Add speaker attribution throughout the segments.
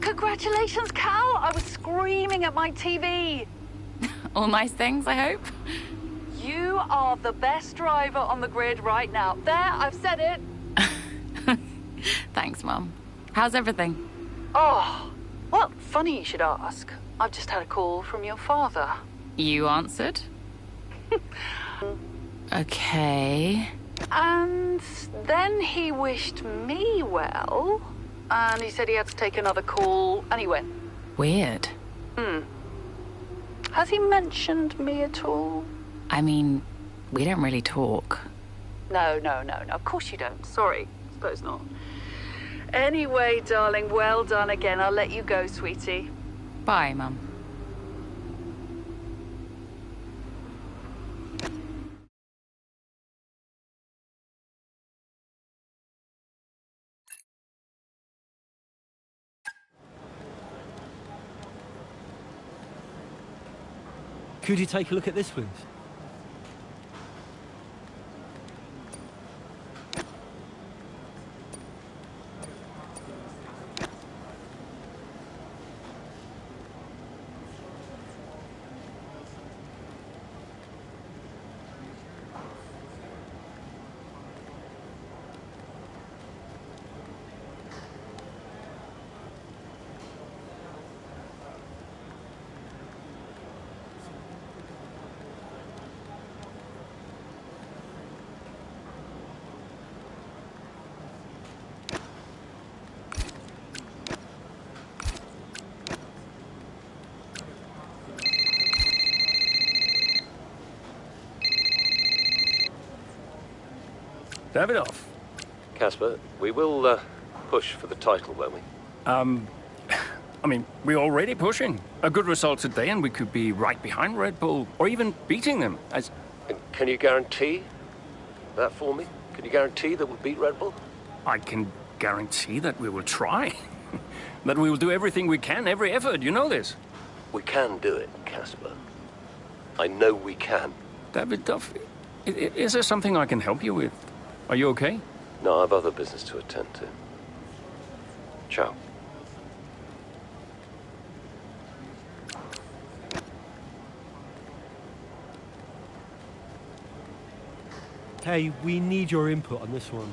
Speaker 1: Congratulations, Cal! I was screaming at my TV.
Speaker 2: All nice things, I hope?
Speaker 1: You are the best driver on the grid right now. There, I've said it.
Speaker 2: Thanks, Mum. How's everything?
Speaker 1: Oh, well, funny you should ask. I've just had a call from your father.
Speaker 2: You answered? Okay.
Speaker 1: And then he wished me well, and he said he had to take another call, and he went.
Speaker 2: Weird.
Speaker 1: Has he mentioned me at all?
Speaker 2: I mean, we don't really talk.
Speaker 1: No. Of course you don't. Sorry. Suppose not. Anyway, darling, well done again. I'll let you go, sweetie.
Speaker 2: Bye, Mum.
Speaker 3: Could you take a look at this, please?
Speaker 4: Davidoff.
Speaker 5: Casper, we will push for the title, won't we?
Speaker 4: I mean, we're already pushing. A good result today and we could be right behind Red Bull, or even beating them.
Speaker 5: And can you guarantee that for me? Can you guarantee that we'll beat Red Bull?
Speaker 4: I can guarantee that we will try. That we will do everything we can, every effort, you know this.
Speaker 5: We can do it, Casper. I know we can.
Speaker 4: Davidoff, is there something I can help you with? Are you okay?
Speaker 5: No, I have other business to attend to. Ciao.
Speaker 3: Hey, we need your input on this one.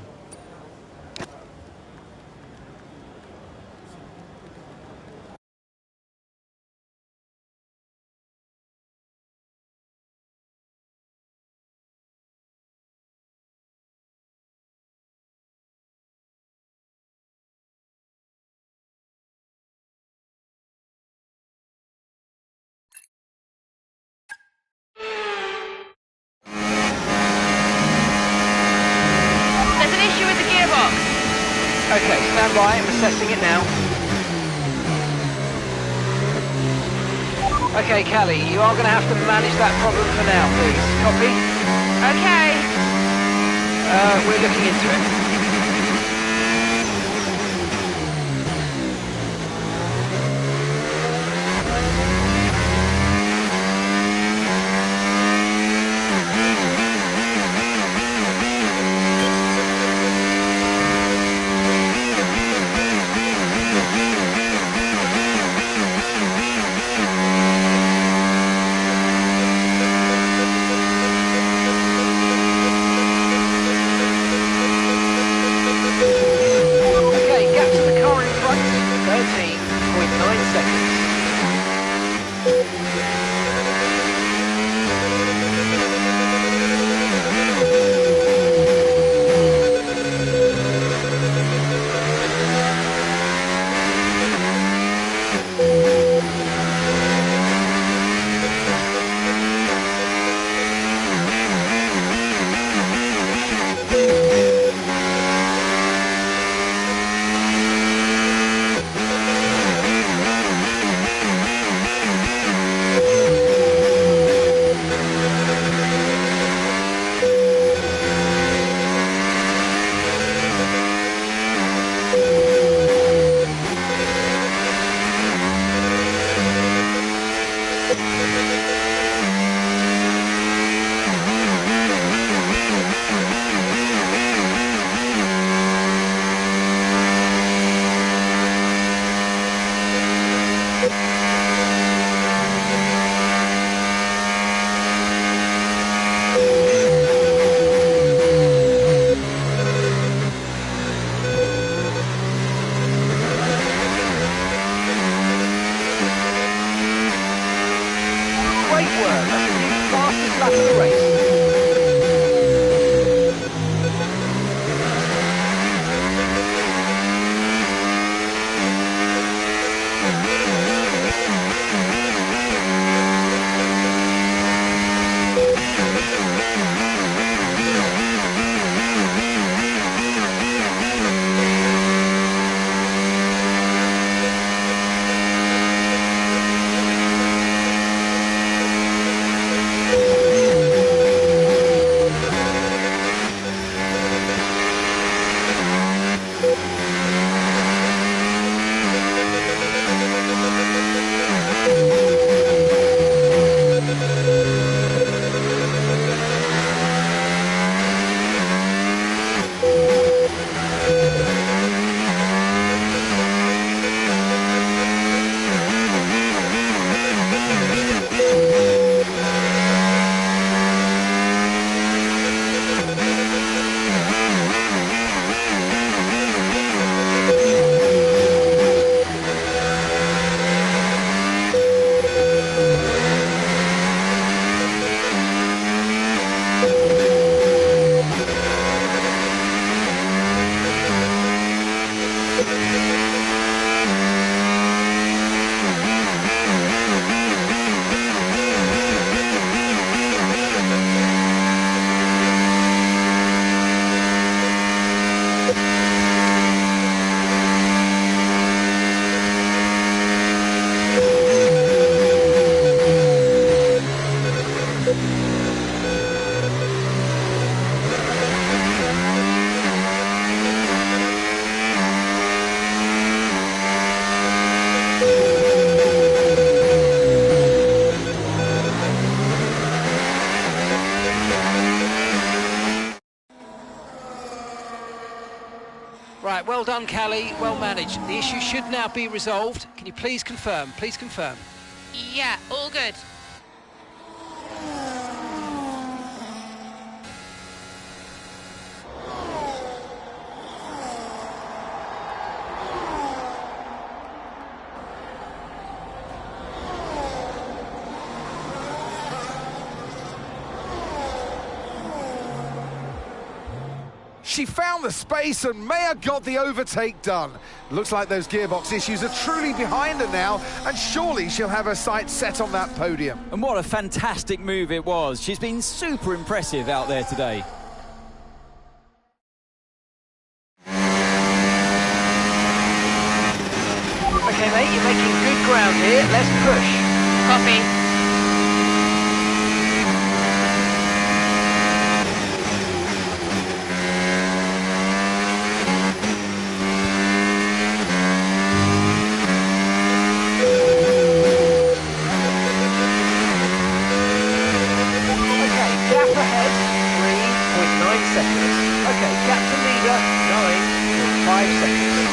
Speaker 6: Okay, stand by, I'm assessing it now. Okay, Callie, you are going to have to manage that problem for now, please. Copy?
Speaker 2: Okay.
Speaker 6: We're looking into it. lap of the race. Right, well done, Callie, well managed. The issue should now be resolved. Can you please confirm? Please confirm.
Speaker 7: Yeah, all good.
Speaker 8: She found the space and Maya got the overtake done. Looks like those gearbox issues are truly behind her now, and surely she'll have her sights set on that podium.
Speaker 9: And what a fantastic move it was. She's been super impressive out there today.
Speaker 6: Okay, mate, you're making good ground here. Let's push.
Speaker 7: Copy.
Speaker 6: Gap ahead, 3.9 seconds. Okay, gap to leader, 9.5 seconds.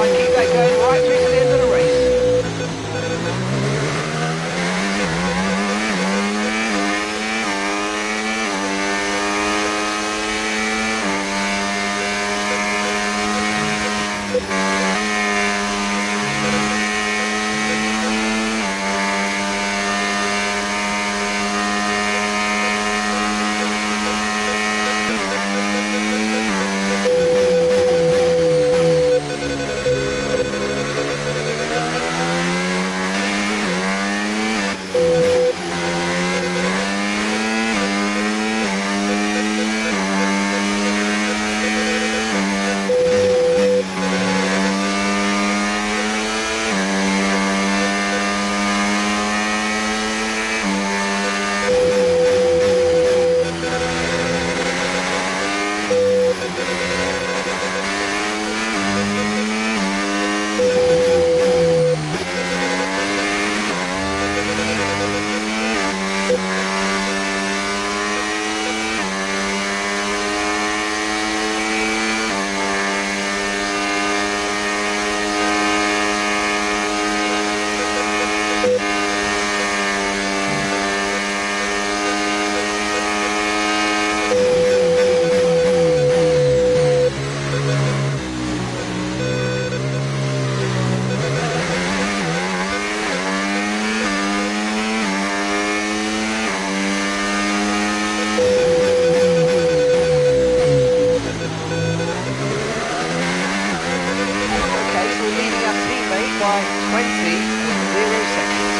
Speaker 6: Try and keep that going right through to the end of the race. By 20.0 seconds.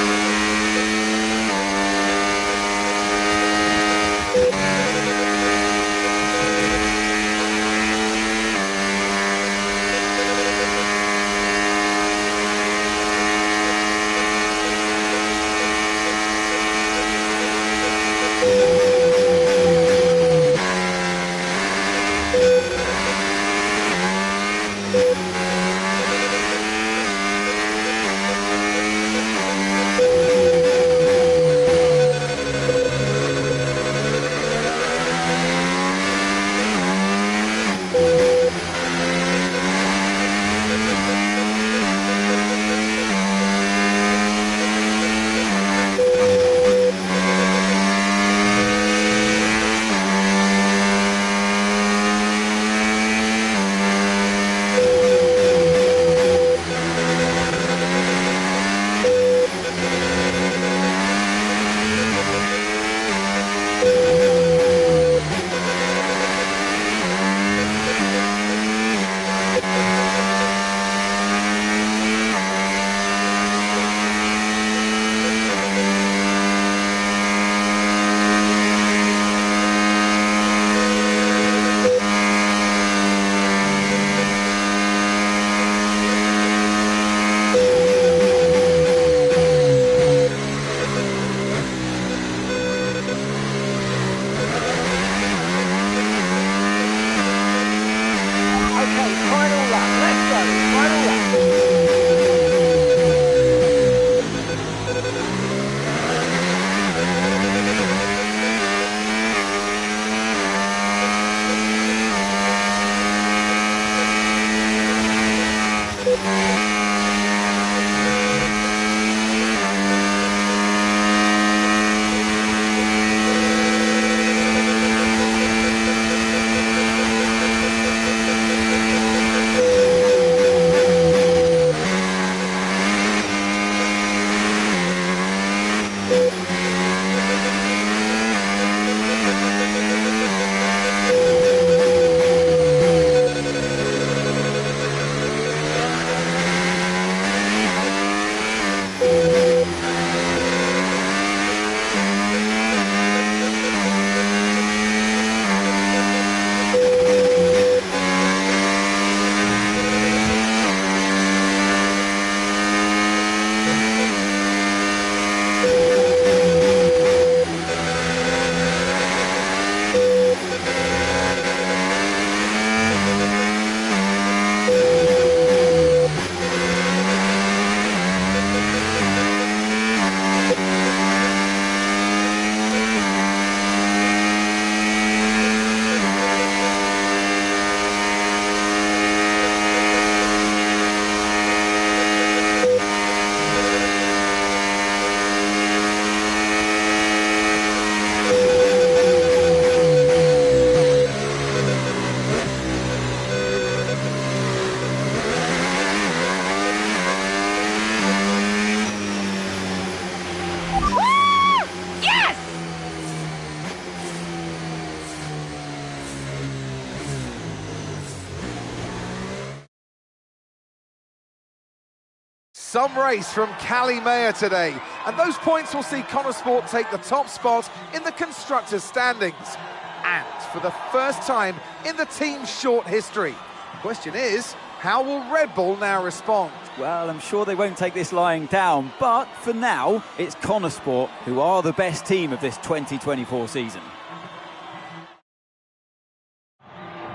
Speaker 8: Some race from Callie Mayer today, and those points will see Connor Sport take the top spot in the constructors' standings. And for the first time in the team's short history. The question is, how will Red Bull now respond?
Speaker 9: Well, I'm sure they won't take this lying down, but for now, it's Connor Sport who are the best team of this 2024 season.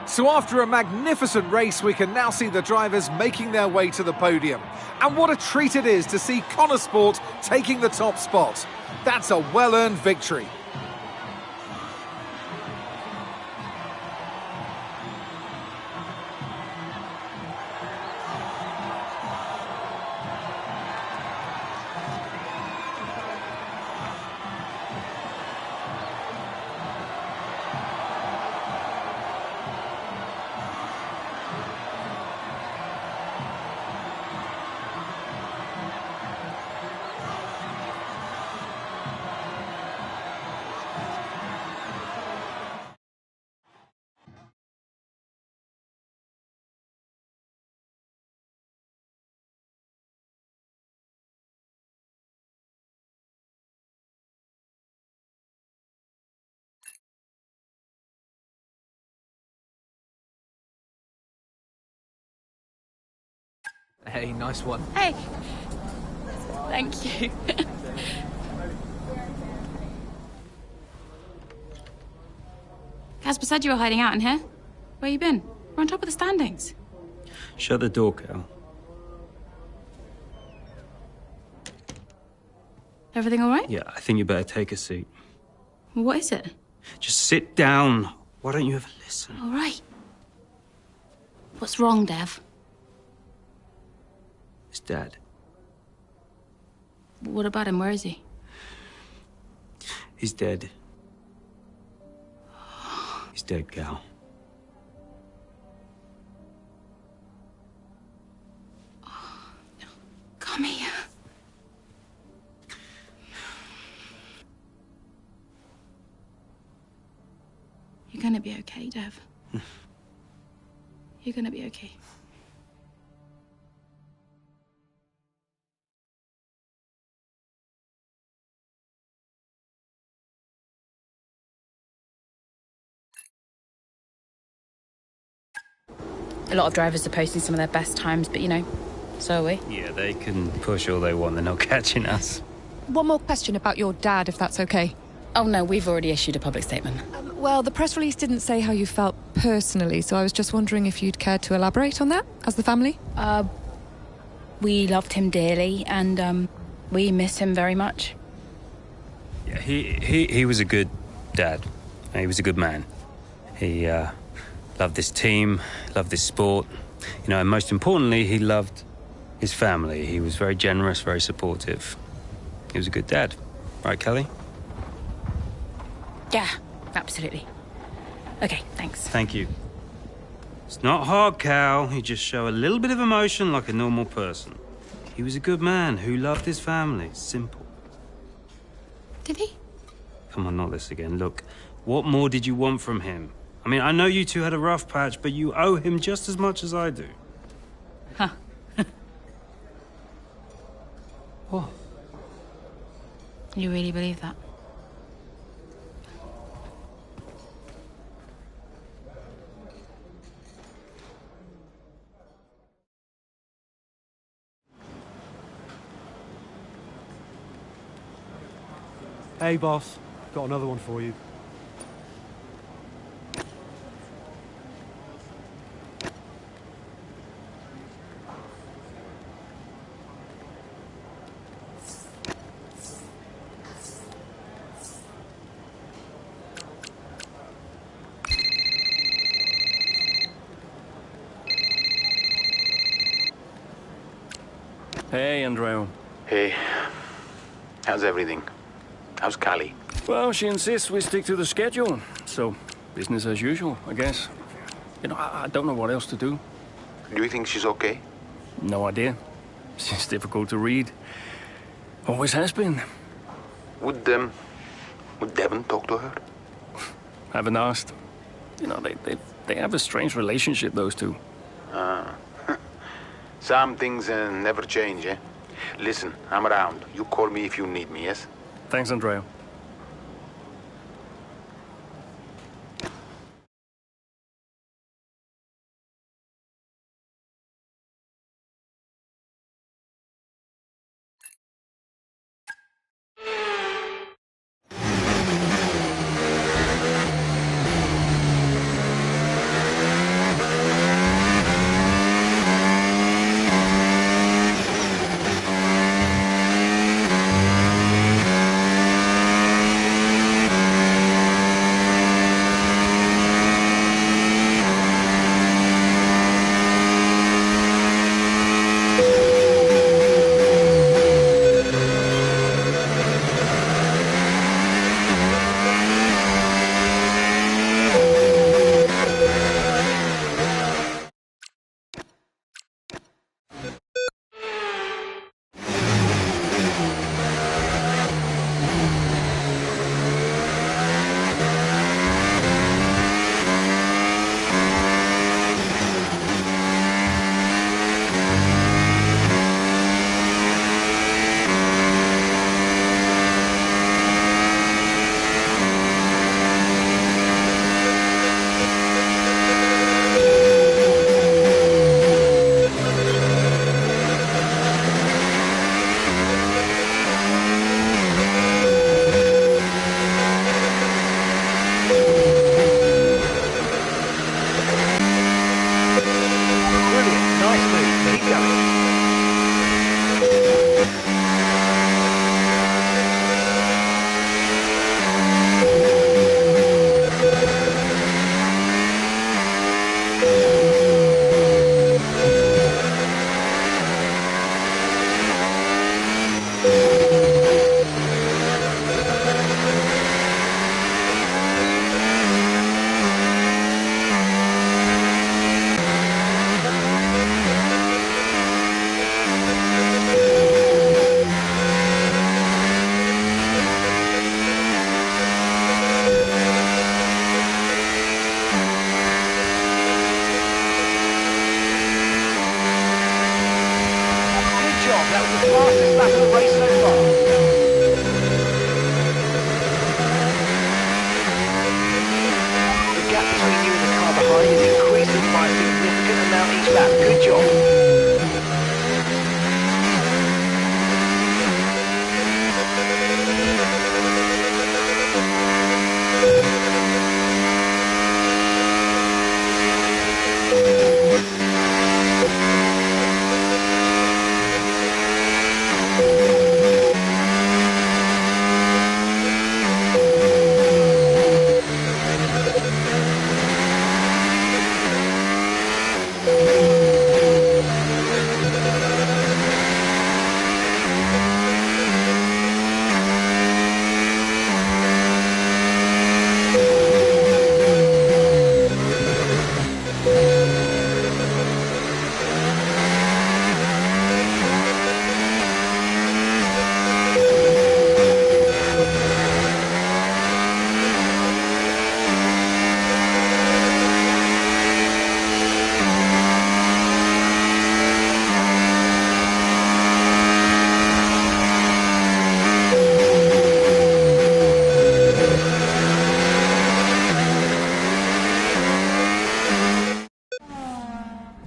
Speaker 8: So after a magnificent race, we can now see the drivers making their way to the podium. And what a treat it is to see Connor Sport taking the top spot. That's a well-earned victory.
Speaker 6: Hey, nice one.
Speaker 2: Hey. Thank you. Casper said you were hiding out in here. Where you been? We're on top of the standings.
Speaker 10: Shut the door, Cal.
Speaker 2: Everything all right?
Speaker 10: Yeah, I think you better take a seat.
Speaker 2: What is it?
Speaker 10: Just sit down. Why don't you ever listen?
Speaker 2: All right. What's wrong, Dev?
Speaker 10: It's Dad.
Speaker 2: What about him? Where is he?
Speaker 10: He's dead. He's dead, Cal.
Speaker 2: Come here. You're gonna be okay, Dev. You're gonna be okay. A lot of drivers are posting some of their best times, but you know, so are we.
Speaker 10: Yeah, they can push all they want. They're not catching us.
Speaker 11: One more question about your dad, if that's okay.
Speaker 2: Oh no, we've already issued a public statement.
Speaker 11: Well, the press release didn't say how you felt personally, so I was just wondering if you'd care to elaborate on that, as the family?
Speaker 2: We loved him dearly, and we miss him very much.
Speaker 10: Yeah, he was a good dad. He was a good man. He loved this team, loved this sport. You know, and most importantly, he loved his family. He was very generous, very supportive. He was a good dad. Right, Kelly?
Speaker 2: Yeah, absolutely. Okay, thanks.
Speaker 10: Thank you. It's not hard, Cal. You just show a little bit of emotion like a normal person. He was a good man who loved his family. Simple.
Speaker 2: Did he?
Speaker 10: Come on, not this again. Look, what more did you want from him? I mean, I know you two had a rough patch, but you owe him just as much as I do.
Speaker 2: Huh.
Speaker 10: What?
Speaker 2: You really believe that?
Speaker 3: Hey, boss. Got another one for you.
Speaker 4: Hey, Andreo.
Speaker 12: Hey, how's everything? How's Callie?
Speaker 4: Well, she insists we stick to the schedule, so business as usual, I guess. You know, I don't know what else to do.
Speaker 12: Do you think she's okay?
Speaker 4: No idea. She's difficult to read. Always has been.
Speaker 12: Would Devon talk to her?
Speaker 4: Haven't asked. You know, they have a strange relationship, those two.
Speaker 12: Some things never change, eh? Listen, I'm around. You call me if you need me, yes?
Speaker 4: Thanks, Andrea.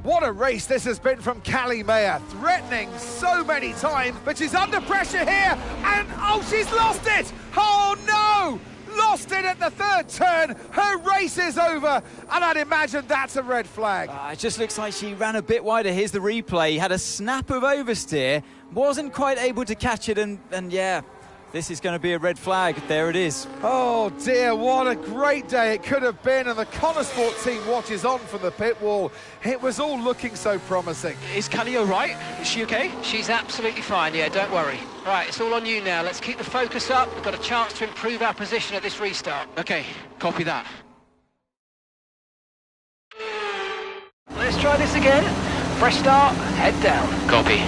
Speaker 8: What a race this has been from Callie Mayer, threatening so many times, but she's under pressure here, and oh, she's lost it! Oh no! Lost it at the third turn, her race is over, and I'd imagine that's a red flag.
Speaker 9: It just looks like she ran a bit wider. Here's the replay, had a snap of oversteer, wasn't quite able to catch it, and yeah, this is going to be a red flag. There it is.
Speaker 8: Oh dear, what a great day it could have been, and the Connosport team watches on from the pit wall. It was all looking so promising.
Speaker 6: Is Callie all right? Is she okay? She's absolutely fine, yeah, don't worry. Right, it's all on you now. Let's keep the focus up. We've got a chance to improve our position at this restart. Okay, copy that. Let's try this again. Fresh start, head down. Copy.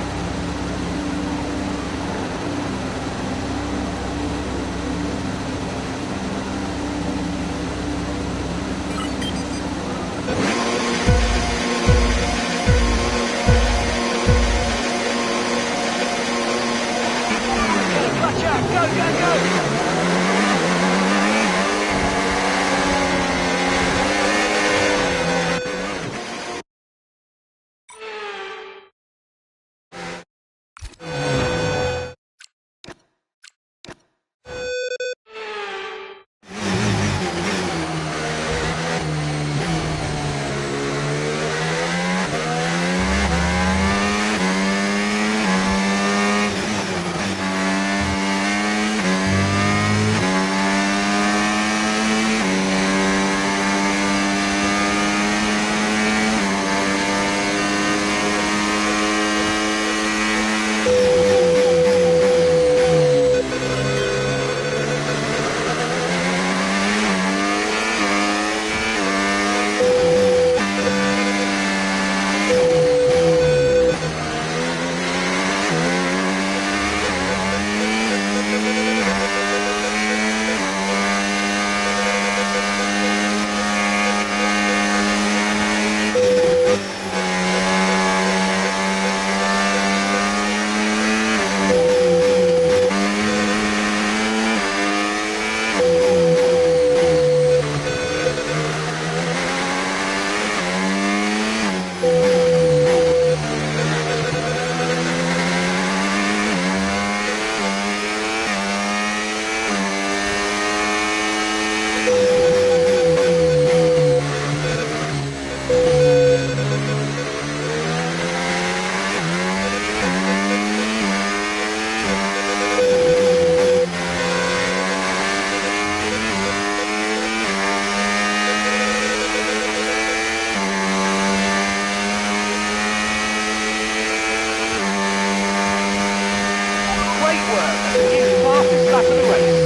Speaker 6: fastest lap of the race.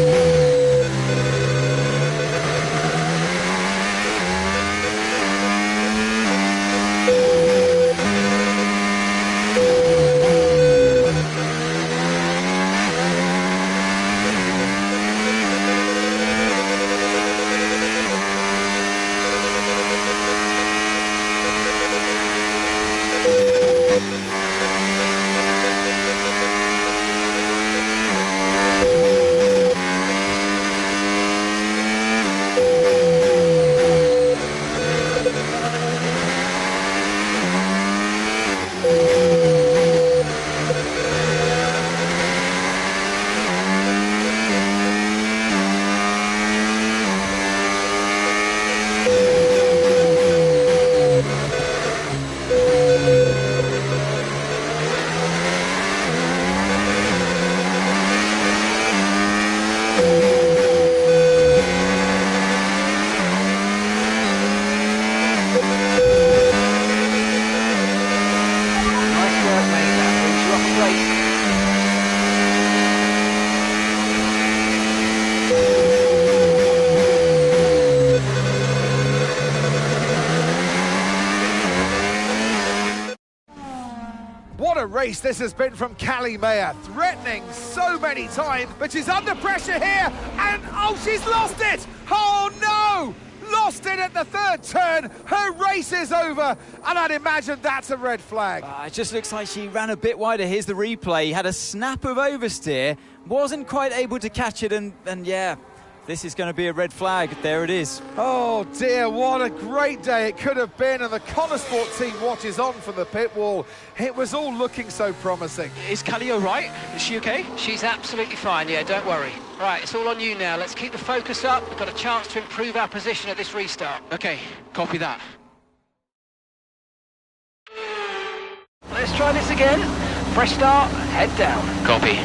Speaker 8: What a race this has been from Callie Mayer, threatening so many times, but she's under pressure here, and oh, she's lost it! Oh no! Lost it at the third turn, her race is over, and I'd imagine that's a red flag.
Speaker 9: It just looks like she ran a bit wider. Here's the replay, had a snap of oversteer, wasn't quite able to catch it, and yeah, this is going to be a red flag. There it is.
Speaker 8: Oh dear, what a great day it could have been, and the Connosport team watches on from the pit wall. It was all looking so promising.
Speaker 6: Is Callie all right? Is she okay? She's absolutely fine, yeah, don't worry. Right, it's all on you now. Let's keep the focus up. We've got a chance to improve our position at this restart. Okay, copy that. Let's try this again. Fresh start, head down. Copy.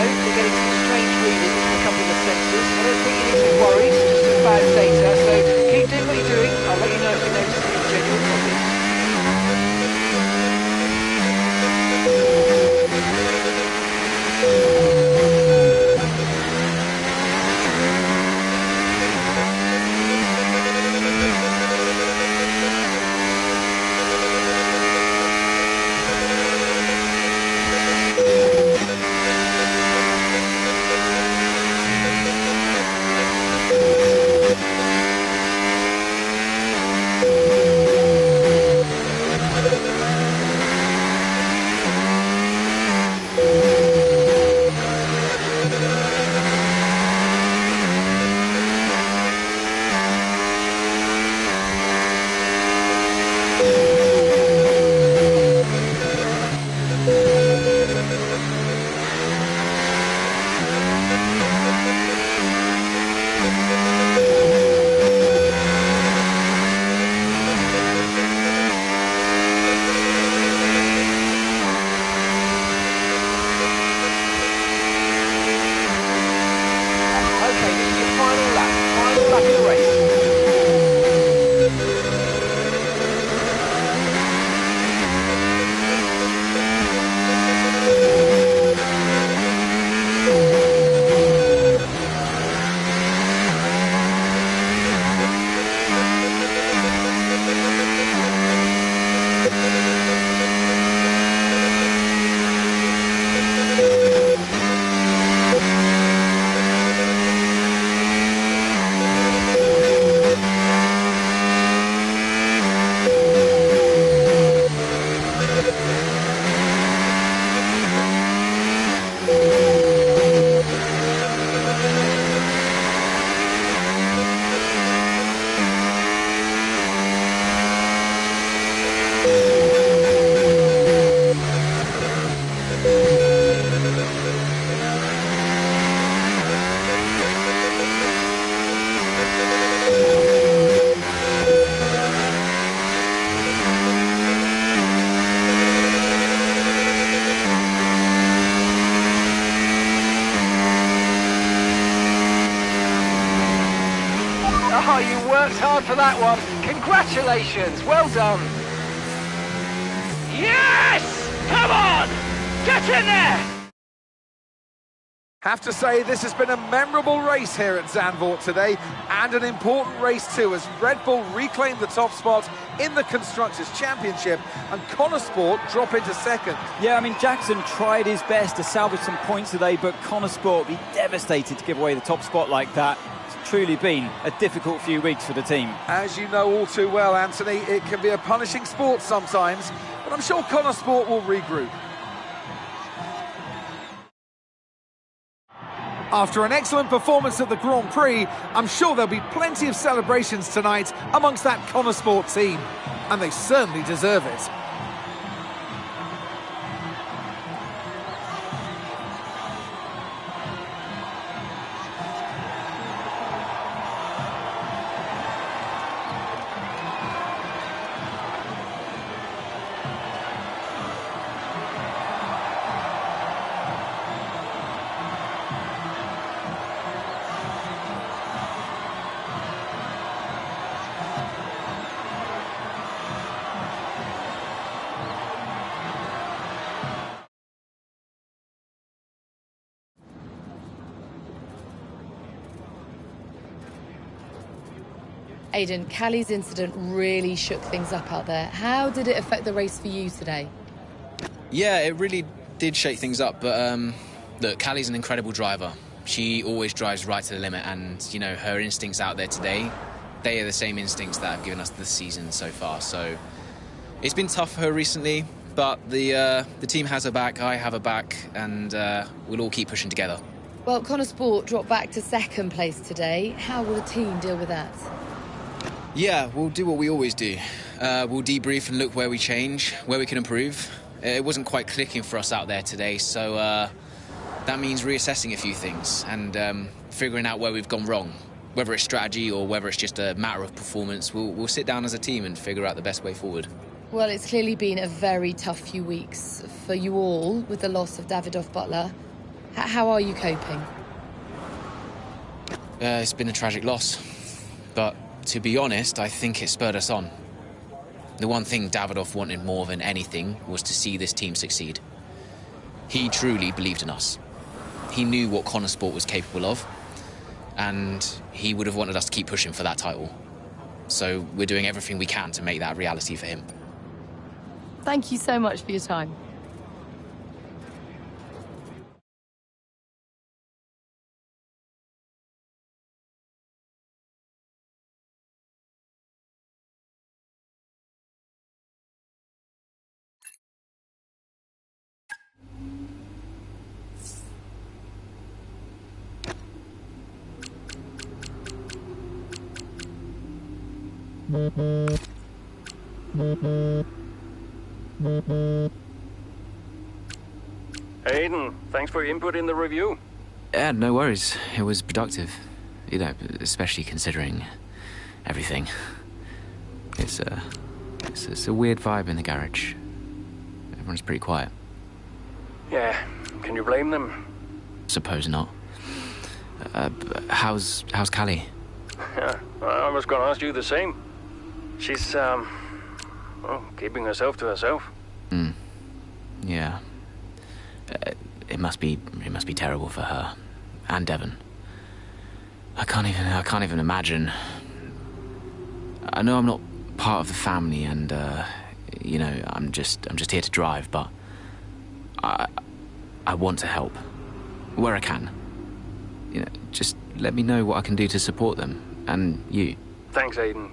Speaker 6: we're getting some strange readings from a couple of the sensors. I don't think you need to be worried, just some bad data, so keep doing what you're doing. I'll let you know if we notice any genuine problems. Oh, you worked hard for that one. Congratulations, well done. Yes! Come on! Get in there!
Speaker 8: Have to say, this has been a memorable race here at Zandvoort today, and an important race too, as Red Bull reclaimed the top spot in the Constructors' Championship, and Connosport drop into second.
Speaker 9: Yeah, I mean, Jackson tried his best to salvage some points today, but Connosport would be devastated to give away the top spot like that. It's truly been a difficult few weeks for the team.
Speaker 8: As you know all too well, Anthony, it can be a punishing sport sometimes, but I'm sure Connosport will regroup. After an excellent performance at the Grand Prix, I'm sure there'll be plenty of celebrations tonight amongst that Connosport team, and they certainly deserve it.
Speaker 13: Aidan, Callie's incident really shook things up out there. How did it affect the race for you today?
Speaker 14: Yeah, it really did shake things up, but look, Callie's an incredible driver. She always drives right to the limit, and, you know, her instincts out there today, they are the same instincts that have given us the season so far. So it's been tough for her recently, but the team has her back, I have her back, and we'll all keep pushing together.
Speaker 13: Well, Connosport dropped back to second place today. How will the team deal with that?
Speaker 14: Yeah, we'll do what we always do. We'll debrief and look where we change, where we can improve. It wasn't quite clicking for us out there today, so that means reassessing a few things and figuring out where we've gone wrong. Whether it's strategy or whether it's just a matter of performance, we'll sit down as a team and figure out the best way forward.
Speaker 13: Well, it's clearly been a very tough few weeks for you all with the loss of Davidoff Butler. How are you coping?
Speaker 14: It's been a tragic loss. But to be honest, I think it spurred us on. The one thing Davidoff wanted more than anything was to see this team succeed. He truly believed in us. He knew what Connosport was capable of, and he would have wanted us to keep pushing for that title. So we're doing everything we can to make that a reality for him.
Speaker 13: Thank you so much for your time.
Speaker 4: Aiden, thanks for your input in the review.
Speaker 15: Yeah, no worries. It was productive. You know, especially considering everything. It's a weird vibe in the garage. Everyone's pretty quiet.
Speaker 4: Yeah, can you blame them?
Speaker 15: Suppose not. How's Callie?
Speaker 4: Yeah, I was gonna ask you the same. She's, well, keeping herself to herself.
Speaker 15: Yeah. It must be terrible for her. And Devon. I can't even imagine. I know I'm not part of the family and, you know, I'm just here to drive, but I want to help. Where I can. You know, just let me know what I can do to support them. And you.
Speaker 4: Thanks, Aiden.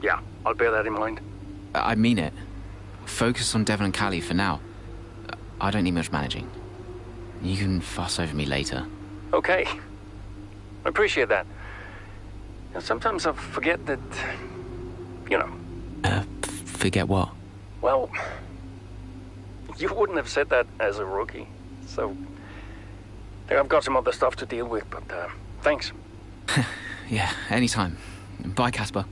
Speaker 4: Yeah, I'll bear that in mind.
Speaker 15: I mean it. Focus on Devon and Callie for now. I don't need much managing. You can fuss over me later.
Speaker 4: Okay. I appreciate that. And sometimes I forget that, you know.
Speaker 15: Forget what?
Speaker 4: Well, you wouldn't have said that as a rookie. So, I've got some other stuff to deal with, but thanks.
Speaker 15: Yeah, anytime. Bye, Casper.